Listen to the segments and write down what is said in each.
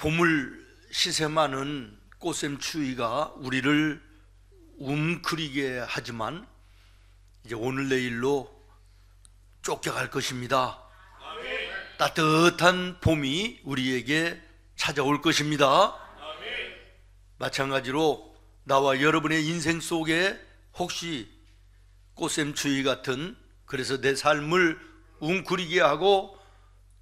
봄을 시샘하는 꽃샘추위가 우리를 웅크리게 하지만 이제 오늘 내일로 쫓겨갈 것입니다. 따뜻한 봄이 우리에게 찾아올 것입니다. 마찬가지로 나와 여러분의 인생 속에 혹시 꽃샘추위 같은, 그래서 내 삶을 웅크리게 하고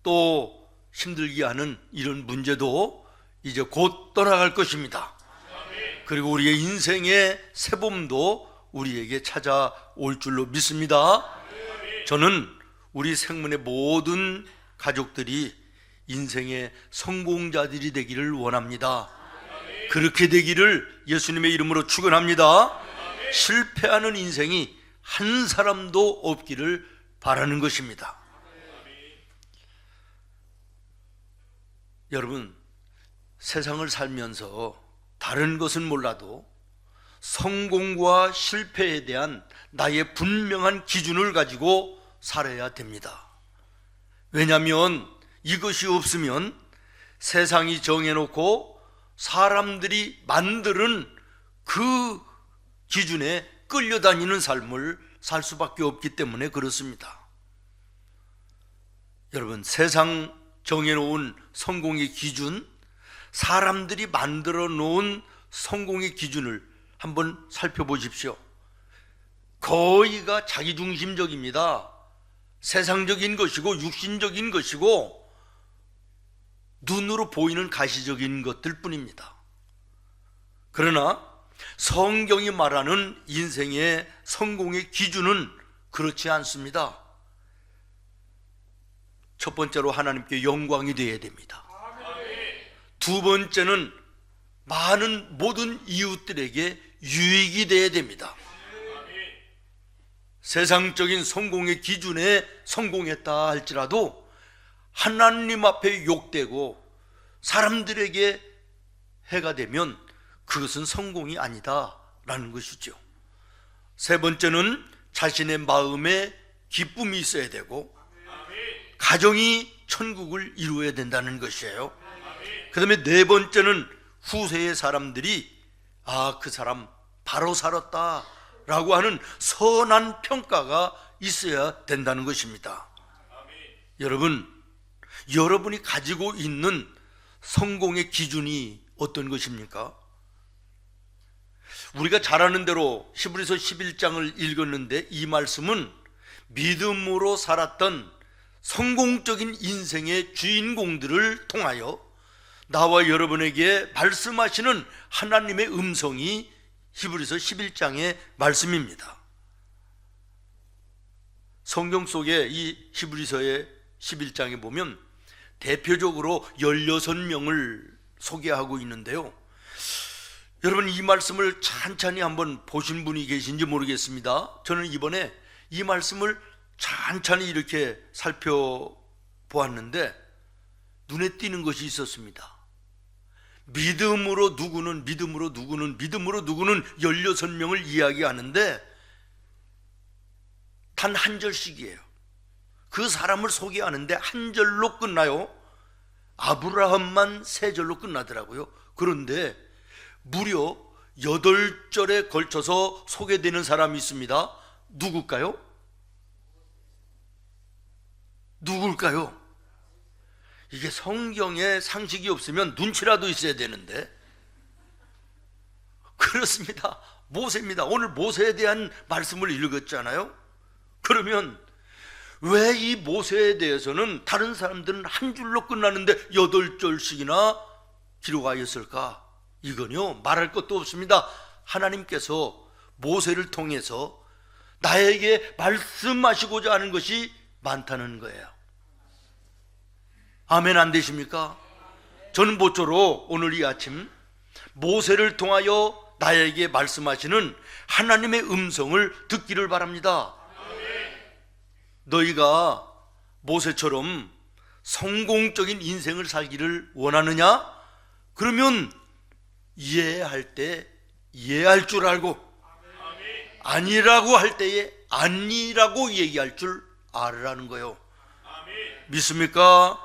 또 힘들게 하는 이런 문제도 이제 곧 떠나갈 것입니다. 그리고 우리의 인생의 새봄도 우리에게 찾아올 줄로 믿습니다. 저는 우리 생문의 모든 가족들이 인생의 성공자들이 되기를 원합니다. 그렇게 되기를 예수님의 이름으로 축원합니다. 실패하는 인생이 한 사람도 없기를 바라는 것입니다. 여러분, 세상을 살면서 다른 것은 몰라도 성공과 실패에 대한 나의 분명한 기준을 가지고 살아야 됩니다. 왜냐하면 이것이 없으면 세상이 정해놓고 사람들이 만드는 그 기준에 끌려다니는 삶을 살 수밖에 없기 때문에 그렇습니다. 여러분, 세상 정해놓은 성공의 기준, 사람들이 만들어 놓은 성공의 기준을 한번 살펴보십시오. 거의가 자기중심적입니다. 세상적인 것이고 육신적인 것이고 눈으로 보이는 가시적인 것들 뿐입니다. 그러나 성경이 말하는 인생의 성공의 기준은 그렇지 않습니다. 첫 번째로 하나님께 영광이 되어야 됩니다. 두 번째는 많은 모든 이웃들에게 유익이 되어야 됩니다. 세상적인 성공의 기준에 성공했다 할지라도 하나님 앞에 욕되고 사람들에게 해가 되면 그것은 성공이 아니다라는 것이죠. 세 번째는 자신의 마음에 기쁨이 있어야 되고 가정이 천국을 이루어야 된다는 것이에요. 그 다음에 네 번째는 후세의 사람들이 그 사람 바로 살았다 라고 하는 선한 평가가 있어야 된다는 것입니다. 여러분, 여러분이 가지고 있는 성공의 기준이 어떤 것입니까? 우리가 잘 아는 대로 히브리서 11장을 읽었는데 이 말씀은 믿음으로 살았던 성공적인 인생의 주인공들을 통하여 나와 여러분에게 말씀하시는 하나님의 음성이 히브리서 11장의 말씀입니다. 성경 속에 이 히브리서의 11장에 보면 대표적으로 16명을 소개하고 있는데요. 여러분, 이 말씀을 찬찬히 한번 보신 분이 계신지 모르겠습니다. 저는 이번에 이 말씀을 찬찬히 이렇게 살펴보았는데 눈에 띄는 것이 있었습니다. 믿음으로 누구는 16명을 이야기하는데 단 한 절씩이에요. 그 사람을 소개하는데 한 절로 끝나요. 아브라함만 세 절로 끝나더라고요. 그런데 무려 8절에 걸쳐서 소개되는 사람이 있습니다. 누굴까요? 이게 성경에 상식이 없으면 눈치라도 있어야 되는데 그렇습니다. 모세입니다. 오늘 모세에 대한 말씀을 읽었잖아요. 그러면 왜 이 모세에 대해서는 다른 사람들은 한 줄로 끝나는데 8절씩이나 기록하였을까? 이건요, 말할 것도 없습니다. 하나님께서 모세를 통해서 나에게 말씀하시고자 하는 것이 많다는 거예요. 아멘 안 되십니까? 저는 모쪼록 오늘 이 아침 모세를 통하여 나에게 말씀하시는 하나님의 음성을 듣기를 바랍니다. 너희가 모세처럼 성공적인 인생을 살기를 원하느냐? 그러면 이해할 때 이해할 줄 알고 아니라고 할 때에 아니라고 얘기할 줄 알으라는 거예요. 믿습니까?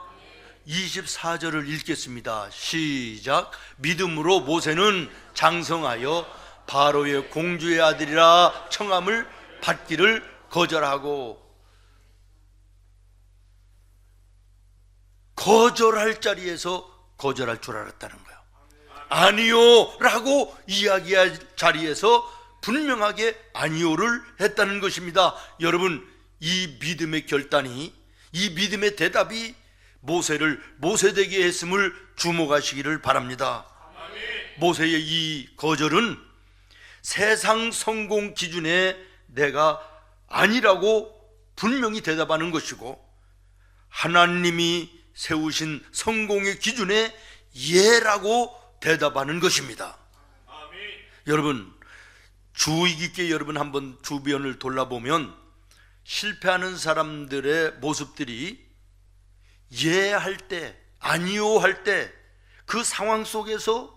24절을 읽겠습니다. 시작. 믿음으로 모세는 장성하여 바로의 공주의 아들이라 청함을 받기를 거절하고, 거절할 자리에서 거절할 줄 알았다는 거예요. 아니요 라고 이야기할 자리에서 분명하게 아니요를 했다는 것입니다. 여러분, 이 믿음의 결단이, 이 믿음의 대답이 모세를 모세되게 했음을 주목하시기를 바랍니다. 모세의 이 거절은 세상 성공 기준에 내가 아니라고 분명히 대답하는 것이고, 하나님이 세우신 성공의 기준에 예라고 대답하는 것입니다. 여러분, 주의 깊게 여러분 한번 주변을 돌아보면 실패하는 사람들의 모습들이 예 할 때, 아니요 할 때 그 상황 속에서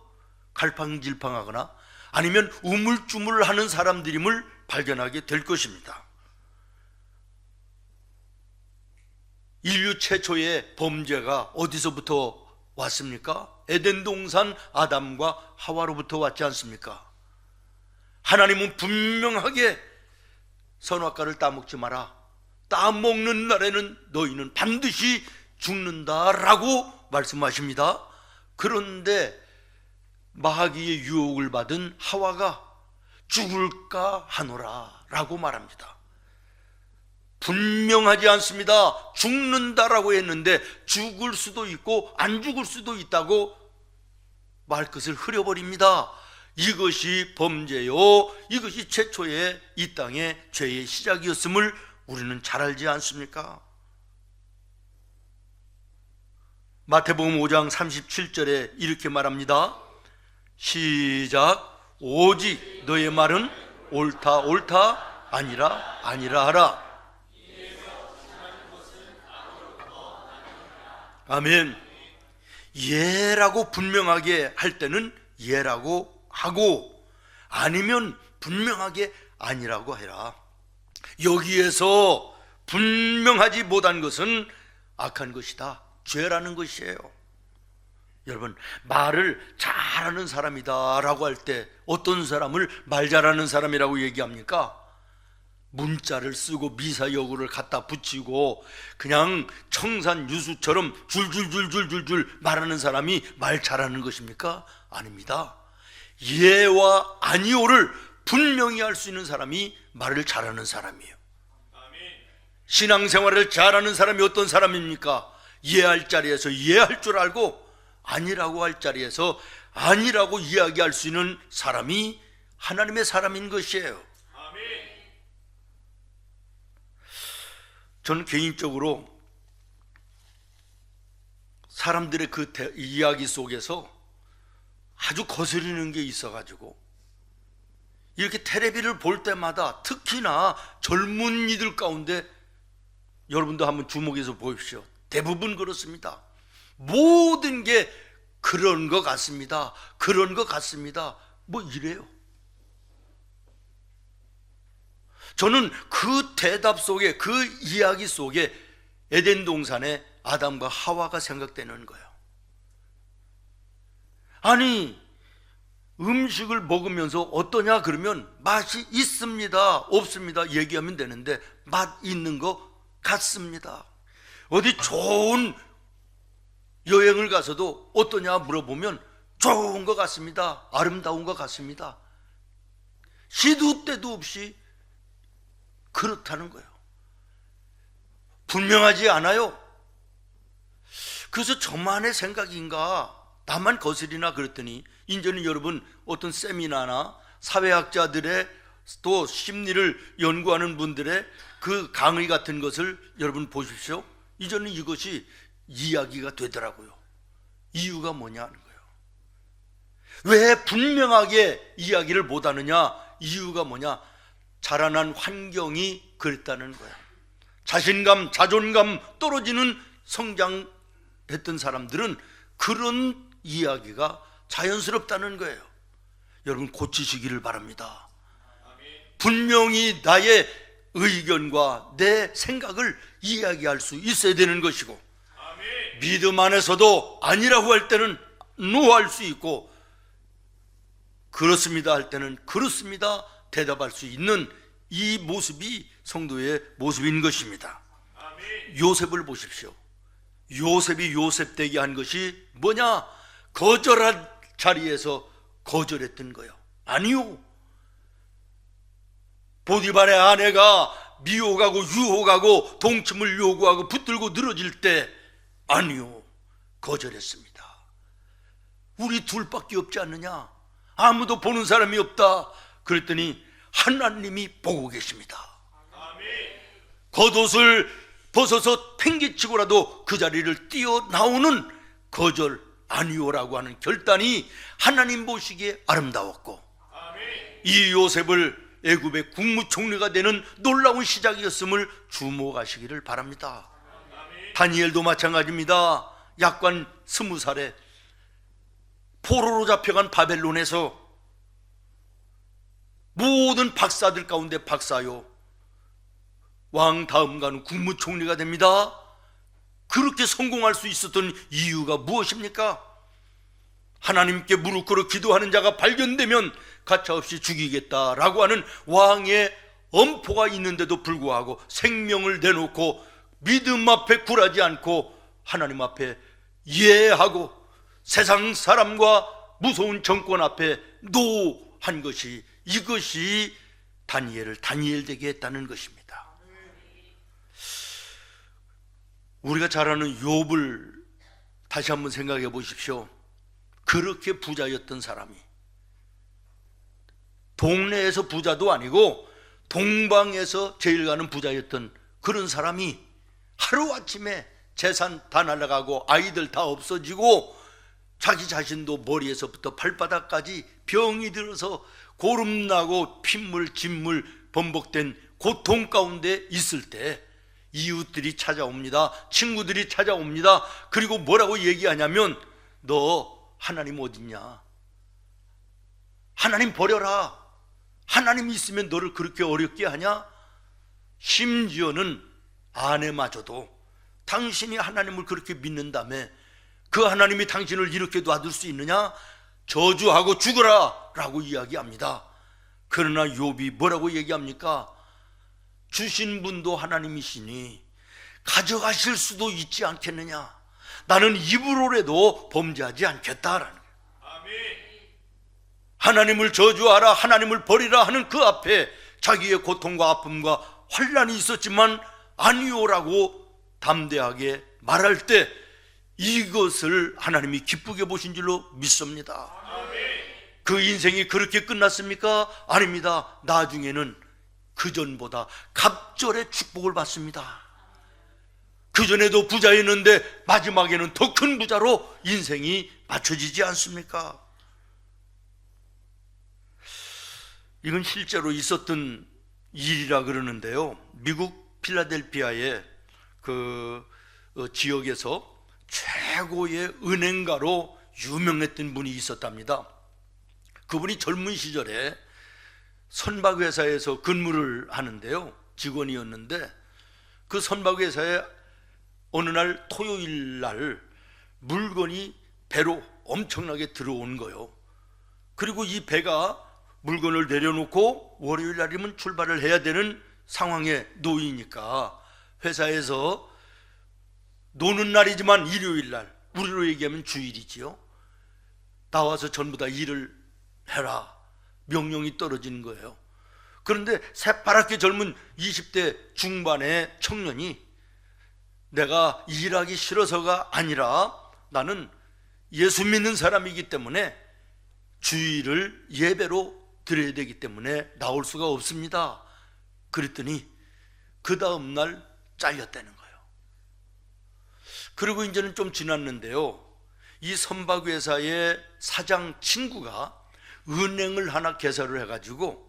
갈팡질팡하거나 아니면 우물쭈물하는 사람들임을 발견하게 될 것입니다. 인류 최초의 범죄가 어디서부터 왔습니까? 에덴 동산 아담과 하와로부터 왔지 않습니까? 하나님은 분명하게 선악과를 따먹지 마라, 따먹는 날에는 너희는 반드시 죽는다라고 말씀하십니다. 그런데 마귀의 유혹을 받은 하와가 죽을까 하노라 라고 말합니다. 분명하지 않습니다. 죽는다라고 했는데 죽을 수도 있고 안 죽을 수도 있다고 말끝을 흐려버립니다. 이것이 범죄요, 이것이 최초의 이 땅의 죄의 시작이었음을 우리는 잘 알지 않습니까? 마태복음 5장 37절에 이렇게 말합니다. 시작. 오직 너의 말은 옳다 옳다, 아니라 아니라 하라. 아멘. 예라고 분명하게 할 때는 예라고 하고, 아니면 분명하게 아니라고 해라. 여기에서 분명하지 못한 것은 악한 것이다, 죄라는 것이에요. 여러분, 말을 잘하는 사람이다 라고 할 때 어떤 사람을 말 잘하는 사람이라고 얘기합니까? 문자를 쓰고 미사여구를 갖다 붙이고 그냥 청산 유수처럼 줄줄줄줄줄줄 말하는 사람이 말 잘하는 것입니까? 아닙니다. 예와 아니오를 분명히 할 수 있는 사람이 말을 잘하는 사람이에요. 신앙생활을 잘하는 사람이 어떤 사람입니까? 예할 자리에서 예할 줄 알고 아니라고 할 자리에서 아니라고 이야기할 수 있는 사람이 하나님의 사람인 것이에요. 저는 개인적으로 사람들의 그 이야기 속에서 아주 거스르는 게 있어가지고 이렇게 텔레비를 볼 때마다 특히나 젊은이들 가운데 여러분도 한번 주목해서 보십시오. 대부분 그렇습니다. 모든 게 그런 것 같습니다, 그런 것 같습니다, 뭐 이래요. 저는 그 대답 속에, 그 이야기 속에 에덴 동산의 아담과 하와가 생각되는 거예요. 아니, 음식을 먹으면서 어떠냐 그러면 맛이 있습니다, 없습니다 얘기하면 되는데 맛 있는 거 같습니다. 어디 좋은 여행을 가서도 어떠냐 물어보면 좋은 것 같습니다, 아름다운 것 같습니다. 시도 때도 없이 그렇다는 거예요. 분명하지 않아요. 그래서 저만의 생각인가, 나만 거슬리나 그랬더니 이제는 여러분 어떤 세미나나 사회학자들의 또 심리를 연구하는 분들의 그 강의 같은 것을 여러분 보십시오. 이제는 이것이 이야기가 되더라고요. 이유가 뭐냐 하는 거예요. 왜 분명하게 이야기를 못하느냐, 이유가 뭐냐, 자라난 환경이 그랬다는 거예요. 자신감, 자존감 떨어지는 성장했던 사람들은 그런 이야기가 자연스럽다는 거예요. 여러분 고치시기를 바랍니다. 분명히 나의 의견과 내 생각을 이야기할 수 있어야 되는 것이고, 믿음 안에서도 아니라고 할 때는 노할 수 있고 그렇습니다 할 때는 그렇습니다 대답할 수 있는 이 모습이 성도의 모습인 것입니다. 요셉을 보십시오. 요셉이 요셉되게 한 것이 뭐냐? 거절한 자리에서 거절했던 거예요. 아니요. 보디발의 아내가 미혹하고 유혹하고 동침을 요구하고 붙들고 늘어질 때 아니요. 거절했습니다. 우리 둘밖에 없지 않느냐? 아무도 보는 사람이 없다. 그랬더니 하나님이 보고 계십니다. 겉옷을 벗어서 팽개치고라도 그 자리를 뛰어나오는 거절 아니오라고 하는 결단이 하나님 보시기에 아름다웠고 이 요셉을 애굽의 국무총리가 되는 놀라운 시작이었음을 주목하시기를 바랍니다. 다니엘도 마찬가지입니다. 약관 20살에 포로로 잡혀간 바벨론에서 모든 박사들 가운데 박사요, 왕 다음 가는 국무총리가 됩니다. 그렇게 성공할 수 있었던 이유가 무엇입니까? 하나님께 무릎 꿇어 기도하는 자가 발견되면 가차없이 죽이겠다라고 하는 왕의 엄포가 있는데도 불구하고 생명을 내놓고 믿음 앞에 굴하지 않고 하나님 앞에 예하고 세상 사람과 무서운 정권 앞에 노한 것이, 이것이 다니엘을 다니엘 되게 했다는 것입니다. 우리가 잘 아는 욥을 다시 한번 생각해 보십시오. 그렇게 부자였던 사람이, 동네에서 부자도 아니고 동방에서 제일 가는 부자였던 그런 사람이 하루아침에 재산 다 날아가고 아이들 다 없어지고 자기 자신도 머리에서부터 발바닥까지 병이 들어서 고름나고 핏물 진물 번복된 고통 가운데 있을 때 이웃들이 찾아옵니다. 친구들이 찾아옵니다. 그리고 뭐라고 얘기하냐면 너 하나님 어딨냐? 하나님 버려라. 하나님 있으면 너를 그렇게 어렵게 하냐? 심지어는 아내마저도 당신이 하나님을 그렇게 믿는다며 그 하나님이 당신을 이렇게 놔둘 수 있느냐? 저주하고 죽어라 라고 이야기합니다. 그러나 욥이 뭐라고 얘기합니까? 주신 분도 하나님이시니 가져가실 수도 있지 않겠느냐? 나는 입으로라도 범죄하지 않겠다라는 거예요. 하나님을 저주하라, 하나님을 버리라 하는 그 앞에 자기의 고통과 아픔과 환난이 있었지만 아니오라고 담대하게 말할 때 이것을 하나님이 기쁘게 보신 줄로 믿습니다. 그 인생이 그렇게 끝났습니까? 아닙니다. 나중에는 그전보다 갑절의 축복을 받습니다. 그전에도 부자였는데 마지막에는 더 큰 부자로 인생이 맞춰지지 않습니까? 이건 실제로 있었던 일이라 그러는데요. 미국 필라델피아의 그 지역에서 최고의 은행가로 유명했던 분이 있었답니다. 그분이 젊은 시절에 선박회사에서 근무를 하는데요, 직원이었는데 그 선박회사에 어느 날 토요일 날 물건이 배로 엄청나게 들어온 거예요. 그리고 이 배가 물건을 내려놓고 월요일 날이면 출발을 해야 되는 상황에 놓이니까 회사에서 노는 날이지만 일요일 날, 우리로 얘기하면 주일이지요, 나와서 전부 다 일을 해라 명령이 떨어지는 거예요. 그런데 새파랗게 젊은 20대 중반의 청년이 내가 일하기 싫어서가 아니라 나는 예수 믿는 사람이기 때문에 주일을 예배로 드려야 되기 때문에 나올 수가 없습니다. 그랬더니 그 다음 날 잘렸다는 거예요. 그리고 이제는 좀 지났는데요, 이 선박회사의 사장 친구가 은행을 하나 개설을 해가지고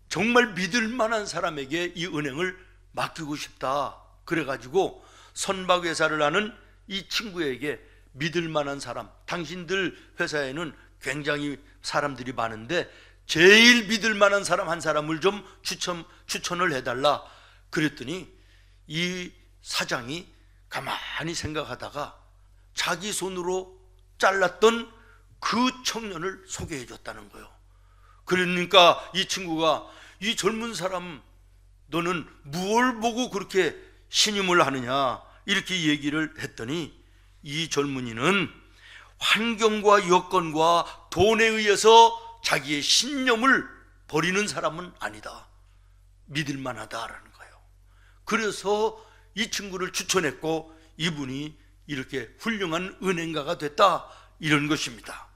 정말 믿을 만한 사람에게 이 은행을 맡기고 싶다. 그래가지고 선박회사를 하는 이 친구에게 믿을 만한 사람, 당신들 회사에는 굉장히 사람들이 많은데 제일 믿을 만한 사람 한 사람을 좀 추천을 해달라. 그랬더니 이 사장이 가만히 생각하다가 자기 손으로 잘랐던 그 청년을 소개해 줬다는 거예요. 그러니까 이 친구가, 이 젊은 사람 너는 무엇을 보고 그렇게 신임을 하느냐 이렇게 얘기를 했더니, 이 젊은이는 환경과 여건과 돈에 의해서 자기의 신념을 버리는 사람은 아니다, 믿을 만하다라는 거예요. 그래서 이 친구를 추천했고 이분이 이렇게 훌륭한 은행가가 됐다, 이런 것입니다.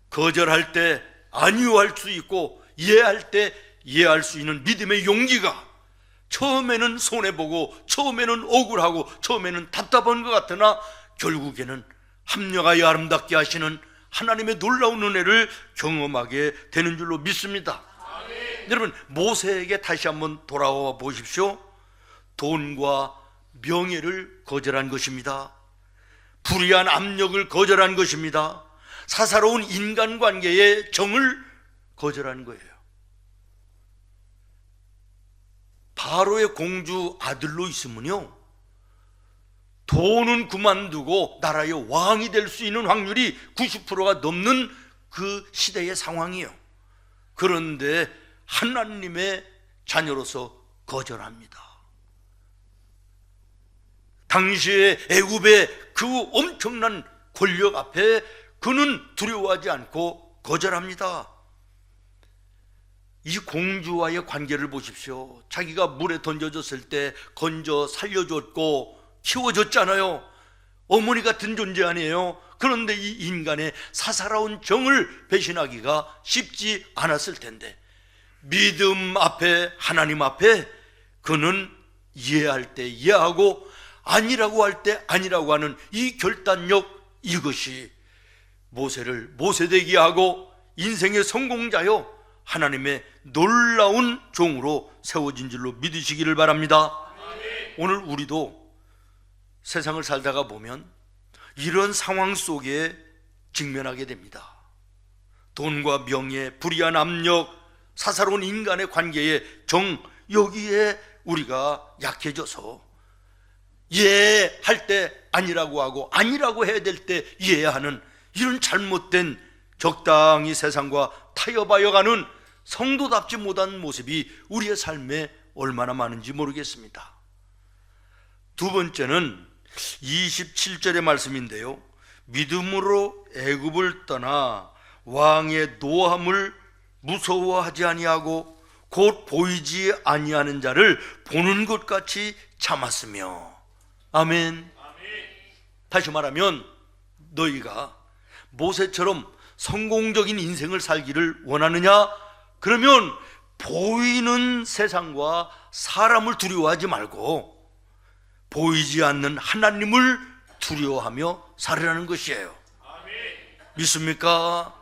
거절할 때 아니요 할 수 있고 이해할 때 이해할 수 있는 믿음의 용기가, 처음에는 손해보고 처음에는 억울하고 처음에는 답답한 것 같으나 결국에는 합력하여 아름답게 하시는 하나님의 놀라운 은혜를 경험하게 되는 줄로 믿습니다. 여러분, 모세에게 다시 한번 돌아와 보십시오. 돈과 명예를 거절한 것입니다. 불의한 압력을 거절한 것입니다. 사사로운 인간관계의 정을 거절한 거예요. 바로의 공주 아들로 있으면요, 돈은 그만두고 나라의 왕이 될 수 있는 확률이 90%가 넘는 그 시대의 상황이에요. 그런데 하나님의 자녀로서 거절합니다. 당시에 애굽의 그 엄청난 권력 앞에 그는 두려워하지 않고 거절합니다. 이 공주와의 관계를 보십시오. 자기가 물에 던져졌을 때 건져 살려줬고 키워줬잖아요. 어머니 같은 존재 아니에요. 그런데 이 인간의 사사로운 정을 배신하기가 쉽지 않았을 텐데, 믿음 앞에, 하나님 앞에 그는 이해할 때 이해하고 아니라고 할 때 아니라고 하는 이 결단력, 이것이 모세를 모세되게 하고 인생의 성공자요 하나님의 놀라운 종으로 세워진 줄로 믿으시기를 바랍니다. 오늘 우리도 세상을 살다가 보면 이런 상황 속에 직면하게 됩니다. 돈과 명예, 불의한 압력, 사사로운 인간의 관계의 정, 여기에 우리가 약해져서 이해할 때 아니라고 하고 아니라고 해야 될 때 이해하는 이런 잘못된, 적당히 세상과 타협하여 가는 성도답지 못한 모습이 우리의 삶에 얼마나 많은지 모르겠습니다. 두 번째는 27절의 말씀인데요, 믿음으로 애굽을 떠나 왕의 노함을 무서워하지 아니하고 곧 보이지 아니하는 자를 보는 것 같이 참았으며. 아멘. 다시 말하면 너희가 모세처럼 성공적인 인생을 살기를 원하느냐? 그러면 보이는 세상과 사람을 두려워하지 말고 보이지 않는 하나님을 두려워하며 살으라는 것이에요. 믿습니까?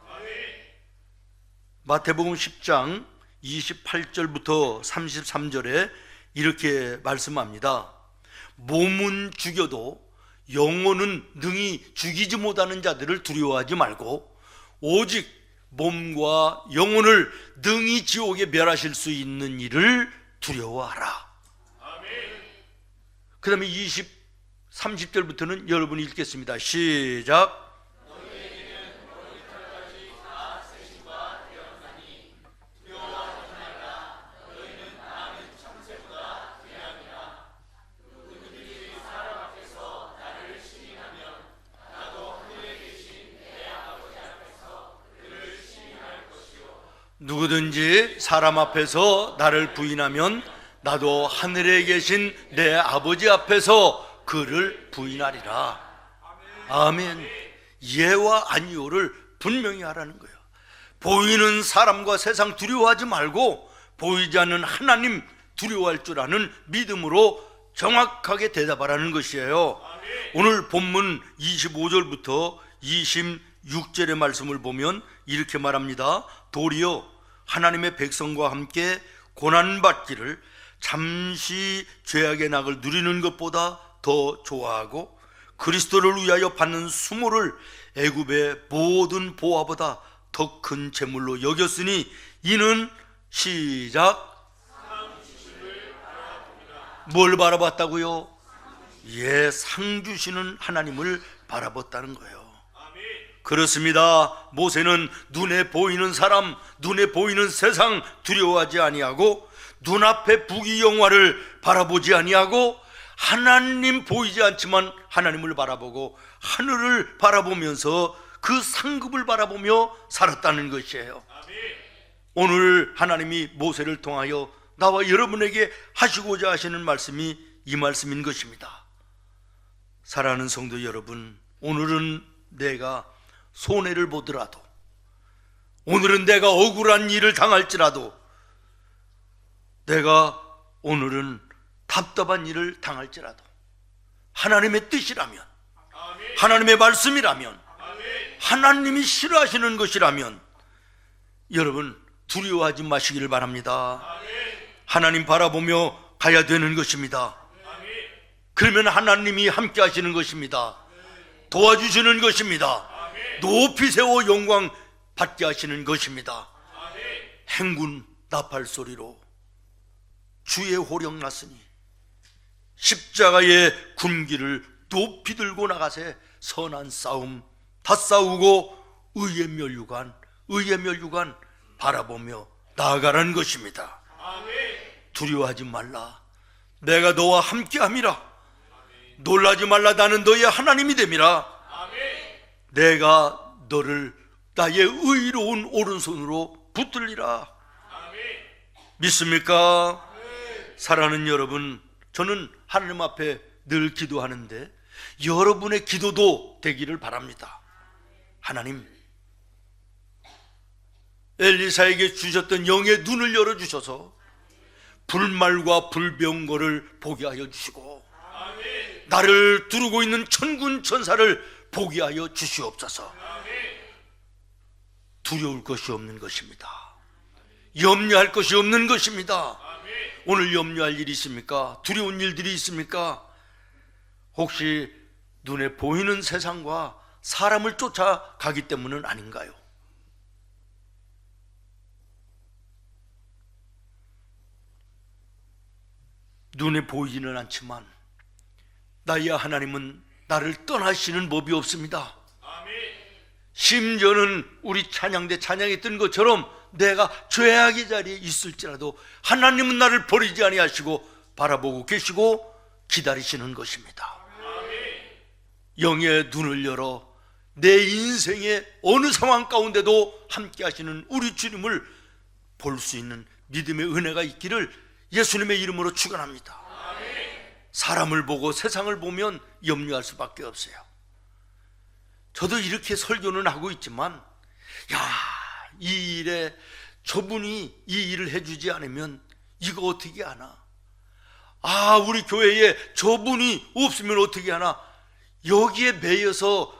마태복음 10장 28절부터 33절에 이렇게 말씀합니다. 몸은 죽여도 영혼은 능히 죽이지 못하는 자들을 두려워하지 말고 오직 몸과 영혼을 능히 지옥에 멸하실 수 있는 이를 두려워하라. 그 다음에 30절부터는 여러분이 읽겠습니다. 시작. 누구든지 사람 앞에서 나를 부인하면 나도 하늘에 계신 내 아버지 앞에서 그를 부인하리라. 아멘. 예와 아니오를 분명히 하라는 거예요. 보이는 사람과 세상 두려워하지 말고 보이지 않는 하나님 두려워할 줄 아는 믿음으로 정확하게 대답하라는 것이에요. 오늘 본문 25절부터 26절의 말씀을 보면 이렇게 말합니다. 도리어 하나님의 백성과 함께 고난받기를 잠시 죄악의 낙을 누리는 것보다 더 좋아하고 그리스도를 위하여 받는 수모를 애굽의 모든 보화보다 더 큰 재물로 여겼으니 이는 시작. 뭘 바라봤다고요? 상 주시는 하나님을 바라봤다는 거예요. 그렇습니다. 모세는 눈에 보이는 사람, 눈에 보이는 세상 두려워하지 아니하고 눈앞의 부귀영화를 바라보지 아니하고 하나님 보이지 않지만 하나님을 바라보고 하늘을 바라보면서 그 상급을 바라보며 살았다는 것이에요. 오늘 하나님이 모세를 통하여 나와 여러분에게 하시고자 하시는 말씀이 이 말씀인 것입니다. 사랑하는 성도 여러분, 오늘은 내가 손해를 보더라도, 오늘은 내가 억울한 일을 당할지라도, 내가 오늘은 답답한 일을 당할지라도 하나님의 뜻이라면, 하나님의 말씀이라면, 하나님이 싫어하시는 것이라면 여러분 두려워하지 마시기를 바랍니다. 하나님 바라보며 가야 되는 것입니다. 그러면 하나님이 함께 하시는 것입니다. 도와주시는 것입니다. 높이 세워 영광 받게 하시는 것입니다. 행군 나팔 소리로 주의 호령 났으니 십자가의 군기를 높이 들고 나가세. 선한 싸움 다 싸우고 의의 멸류관 바라보며 나아가라는 것입니다. 두려워하지 말라. 내가 너와 함께함이라. 놀라지 말라. 나는 너의 하나님이 됨이라. 내가 너를 나의 의로운 오른손으로 붙들리라. 믿습니까? 사랑하는 여러분, 저는 하나님 앞에 늘 기도하는데 여러분의 기도도 되기를 바랍니다. 하나님, 엘리사에게 주셨던 영의 눈을 열어주셔서 불말과 불병거를 보게 하여 주시고 나를 두르고 있는 천군 천사를 보게 하여 주시옵소서. 두려울 것이 없는 것입니다. 염려할 것이 없는 것입니다. 오늘 염려할 일이 있습니까? 두려운 일들이 있습니까? 혹시 눈에 보이는 세상과 사람을 쫓아가기 때문은 아닌가요? 눈에 보이지는 않지만 나의 하나님은 나를 떠나시는 법이 없습니다. 심지어는 우리 찬양대 찬양했던 것처럼 내가 죄악의 자리에 있을지라도 하나님은 나를 버리지 아니하시고 바라보고 계시고 기다리시는 것입니다. 영의 눈을 열어 내 인생의 어느 상황 가운데도 함께 하시는 우리 주님을 볼 수 있는 믿음의 은혜가 있기를 예수님의 이름으로 축원합니다. 사람을 보고 세상을 보면 염려할 수밖에 없어요. 저도 이렇게 설교는 하고 있지만, 이 일에 저분이 이 일을 해주지 않으면 이거 어떻게 하나? 우리 교회에 저분이 없으면 어떻게 하나? 여기에 매여서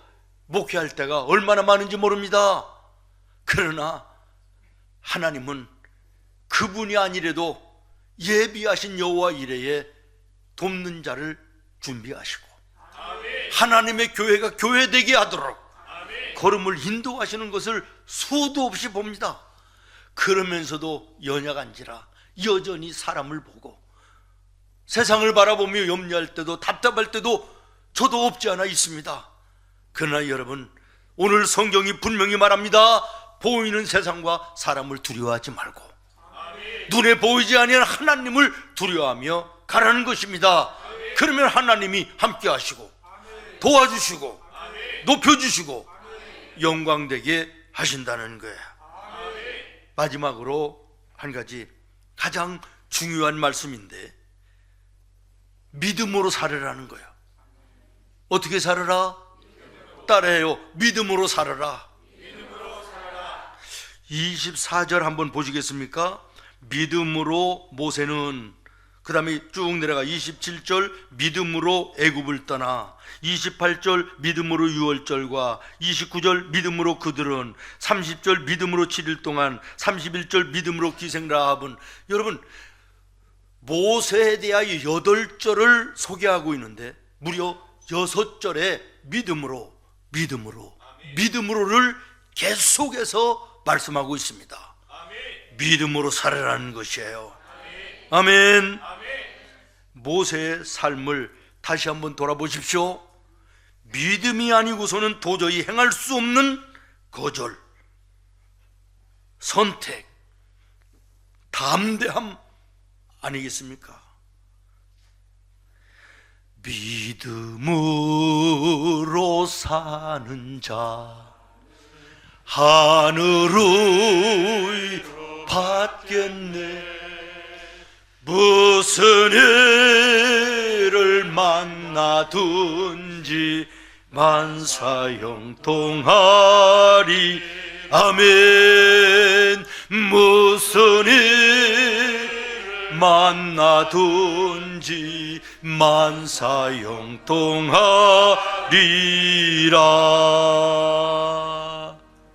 목회할 때가 얼마나 많은지 모릅니다. 그러나 하나님은 그분이 아니래도 예비하신 여호와 이레에 돕는 자를 준비하시고 하나님의 교회가 교회되게 하도록 걸음을 인도하시는 것을 수도 없이 봅니다. 그러면서도 연약한지라 여전히 사람을 보고 세상을 바라보며 염려할 때도 답답할 때도 저도 없지 않아 있습니다. 그러나 여러분, 오늘 성경이 분명히 말합니다. 보이는 세상과 사람을 두려워하지 말고 눈에 보이지 아니하는 하나님을 두려워하며 가라는 것입니다. 그러면 하나님이 함께 하시고 도와주시고 높여주시고 영광되게 하신다는 거예요. 마지막으로 한 가지 가장 중요한 말씀인데, 믿음으로 살으라는 거예요. 어떻게 살으라? 따라해요. 믿음으로 살아라. 24절 한번 보시겠습니까? 믿음으로 모세는, 그 다음에 쭉 내려가 27절 믿음으로 애굽을 떠나, 28절 믿음으로 유월절과 29절 믿음으로 그들은, 30절 믿음으로 7일 동안, 31절 믿음으로 기생라합은. 여러분, 모세에 대하여 8절을 소개하고 있는데 무려 6절에 믿음으로를 계속해서 말씀하고 있습니다. 믿음으로 살아라는 것이에요. 아멘. 모세의 삶을 다시 한번 돌아보십시오. 믿음이 아니고서는 도저히 행할 수 없는 거절, 선택, 담대함 아니겠습니까? 믿음으로 사는 자 하늘의 받겠네. 무슨 일을 만나든지 만사형통하리. 아멘. 무슨 일 만나든지 만사형통하리라.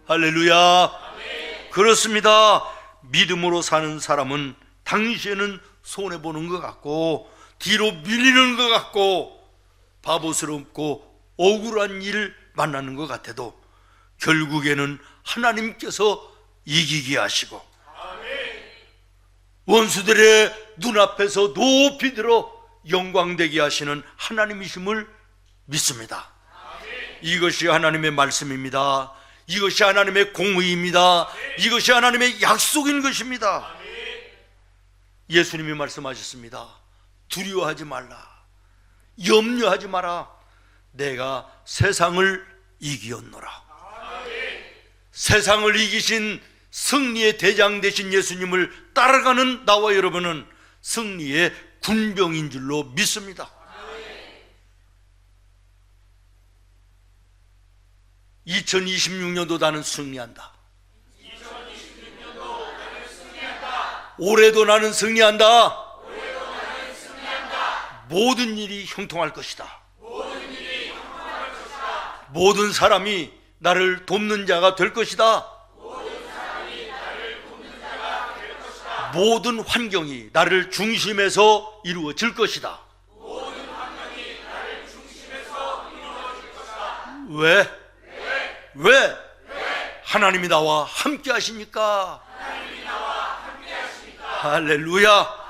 할렐루야. 그렇습니다. 믿음으로 사는 사람은 당시에는 손해보는 것 같고 뒤로 밀리는 것 같고 바보스럽고 억울한 일을 만나는 것 같아도 결국에는 하나님께서 이기게 하시고 원수들의 눈앞에서 높이 들어 영광되게 하시는 하나님이심을 믿습니다. 이것이 하나님의 말씀입니다. 이것이 하나님의 공의입니다. 이것이 하나님의 약속인 것입니다. 예수님이 말씀하셨습니다. 두려워하지 말라, 염려하지 마라. 내가 세상을 이기었노라. 세상을 이기신 승리의 대장 되신 예수님을 따라가는 나와 여러분은 승리의 군병인 줄로 믿습니다. 2026년도 나는 승리한다. 올해도 나는 승리한다. 모든 일이 형통할 것이다. 모든 사람이 나를 돕는 자가 될 것이다. 모든 환경이 나를 중심에서 이루어질 것이다. 왜? 하나님이 나와 함께 하시니까. 할렐루야.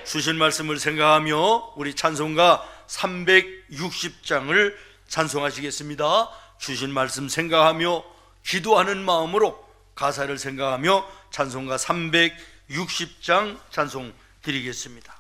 주신 말씀을 생각하며 우리 찬송가 360장을 찬송하시겠습니다. 주신 말씀 생각하며 기도하는 마음으로 가사를 생각하며 찬송가 360장 찬송 드리겠습니다.